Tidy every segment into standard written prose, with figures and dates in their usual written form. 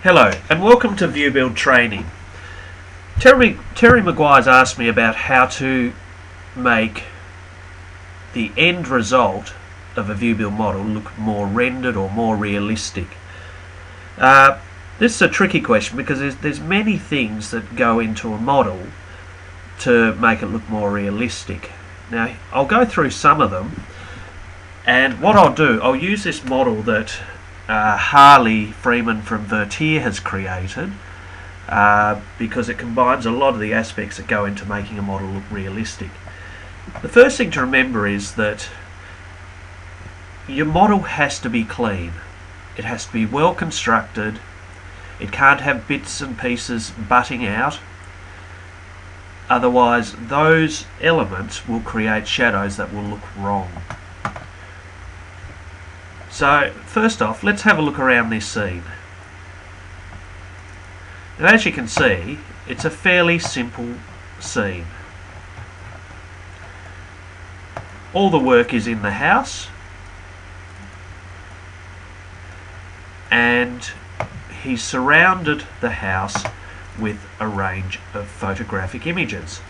Hello and welcome to ViewBuild training. Terry Maguire's asked me about how to make the end result of a ViewBuild model look more rendered or more realistic. This is a tricky question because there's many things that go into a model to make it look more realistic. Now I'll go through some of them, and what I'll do, I'll use this model that Harley Freeman from Vertier has created because it combines a lot of the aspects that go into making a model look realistic. The first thing to remember is that your model has to be clean. It has to be well constructed. It can't have bits and pieces butting out. Otherwise, those elements will create shadows that will look wrong. So first off, let's have a look around this scene. And as you can see, it's a fairly simple scene. All the work is in the house, and he's surrounded the house with a range of photographic images.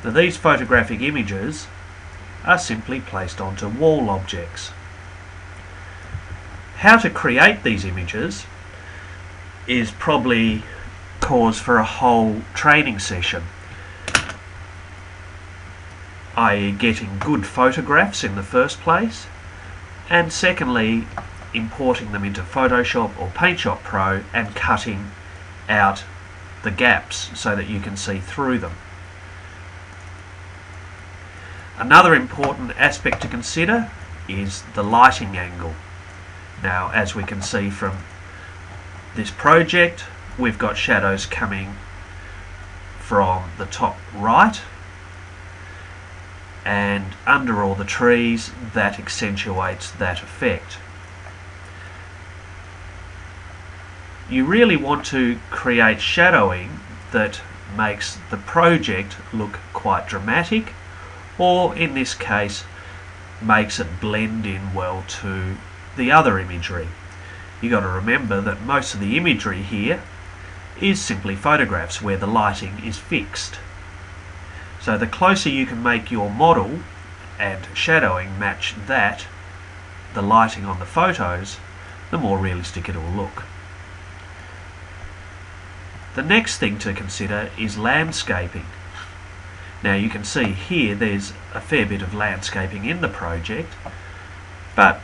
Now these photographic images are simply placed onto wall objects. How to create these images is probably cause for a whole training session, i.e. getting good photographs in the first place, and secondly importing them into Photoshop or PaintShop Pro and cutting out the gaps so that you can see through them. Another important aspect to consider is the lighting angle. Now, as we can see from this project, we've got shadows coming from the top right, and under all the trees, that accentuates that effect. You really want to create shadowing that makes the project look quite dramatic, or in this case, makes it blend in well to the other imagery. You got to remember that most of the imagery here is simply photographs where the lighting is fixed. So the closer you can make your model and shadowing match that, the lighting on the photos, the more realistic it will look. The next thing to consider is landscaping. Now you can see here there's a fair bit of landscaping in the project, but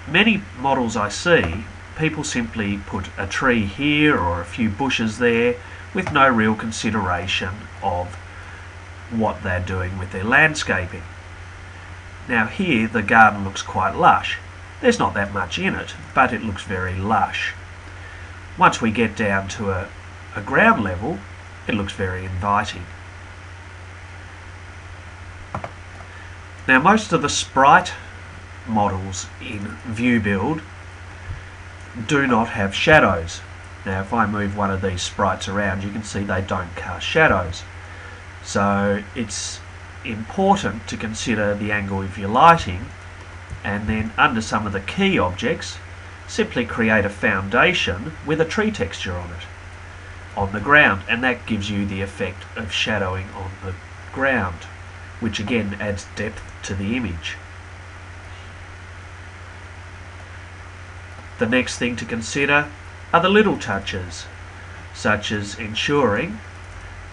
many models I see, people simply put a tree here or a few bushes there with no real consideration of what they're doing with their landscaping. Now here the garden looks quite lush. There's not that much in it, but it looks very lush. Once we get down to a ground level, it looks very inviting. Now most of the sprite models in ViewBuild do not have shadows. Now if I move one of these sprites around, you can see they don't cast shadows. So it's important to consider the angle of your lighting, and then under some of the key objects, simply create a foundation with a tree texture on it, on the ground, and that gives you the effect of shadowing on the ground, which again adds depth to the image. The next thing to consider are the little touches, such as ensuring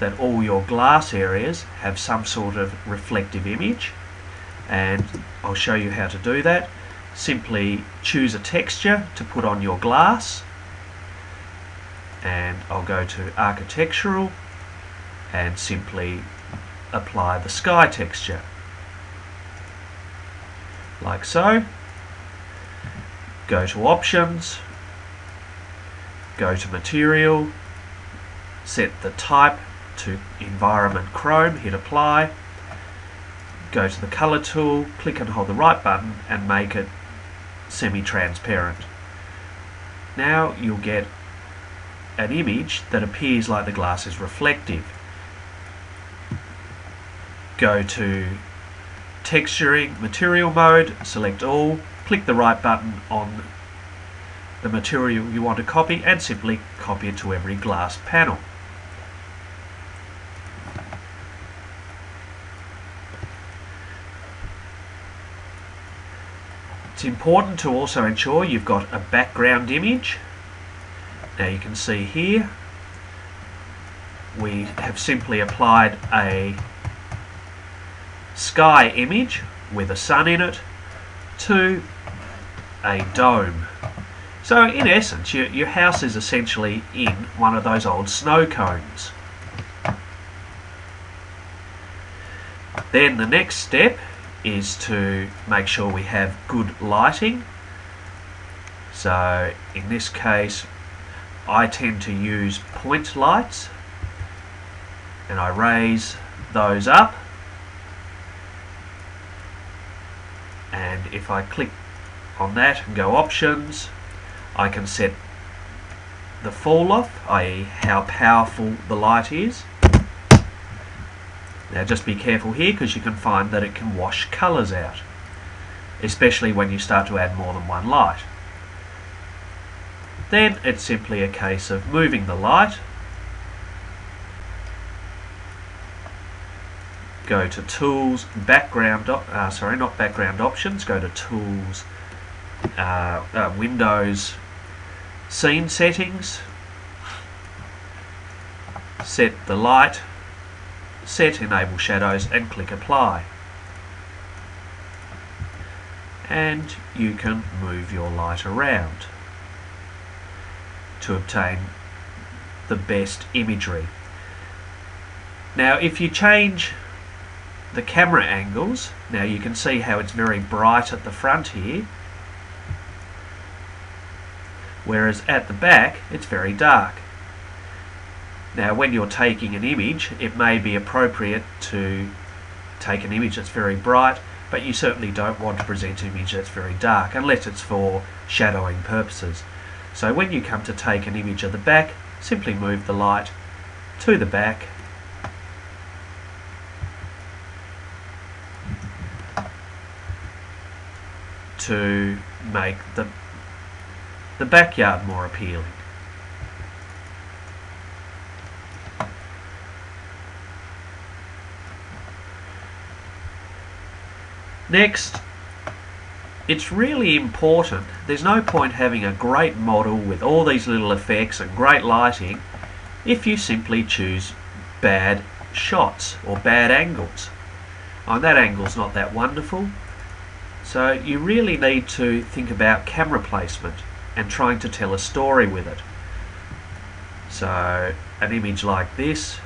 that all your glass areas have some sort of reflective image, and I'll show you how to do that. Simply choose a texture to put on your glass, and I'll go to architectural and simply apply the sky texture, like so. Go to options, go to material, set the type to environment chrome, hit apply, go to the color tool, click and hold the right button and make it semi-transparent. Now you'll get an image that appears like the glass is reflective. Go to texturing, material mode, select all, click the right button on the material you want to copy and simply copy it to every glass panel. It's important to also ensure you've got a background image. Now you can see here we have simply applied a sky image with a sun in it to a dome. So in essence your house is essentially in one of those old snow cones. Then the next step is to make sure we have good lighting. So in this case I tend to use point lights, and I raise those up, and if I click on that and go options, I can set the fall off, i.e. how powerful the light is. Now just be careful here, because you can find that it can wash colours out, especially when you start to add more than one light. Then it's simply a case of moving the light, go to Tools, not background options, go to Tools, Windows, Scene Settings, set the light, set Enable Shadows and click Apply. And you can move your light around to obtain the best imagery. Now if you change the camera angles, now you can see how it's very bright at the front here, whereas at the back it's very dark. Now when you're taking an image, it may be appropriate to take an image that's very bright, but you certainly don't want to present an image that's very dark unless it's for shadowing purposes. So when you come to take an image of the back, simply move the light to the back to make the backyard more appealing. Next, it's really important, there's no point having a great model with all these little effects and great lighting if you simply choose bad shots or bad angles. Oh, that angle's not that wonderful. So you really need to think about camera placement and trying to tell a story with it. So an image like this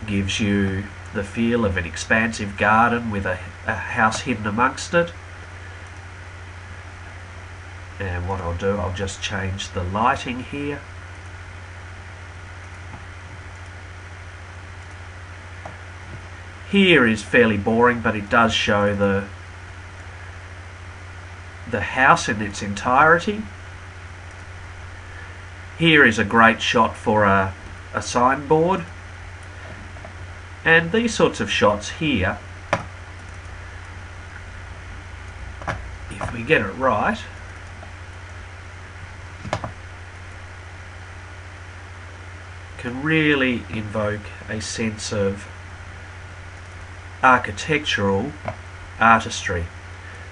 gives you the feel of an expansive garden with a house hidden amongst it. And what I'll do, I'll just change the lighting here. Here is fairly boring, but it does show the house in its entirety. Here is a great shot for a signboard. And these sorts of shots here, if we get it right, can really invoke a sense of architectural artistry.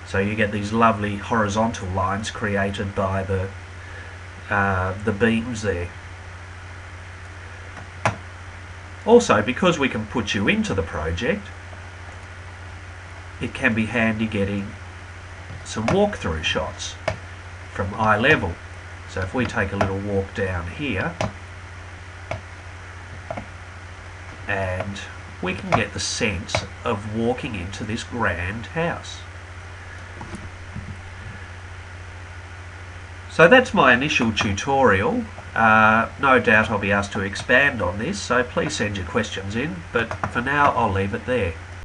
So you get these lovely horizontal lines created by the beams there. Also, because we can put you into the project, it can be handy getting some walkthrough shots from eye level. So if we take a little walk down here, and we can get the sense of walking into this grand house. So that's my initial tutorial. No doubt I'll be asked to expand on this, so please send your questions in, but for now I'll leave it there.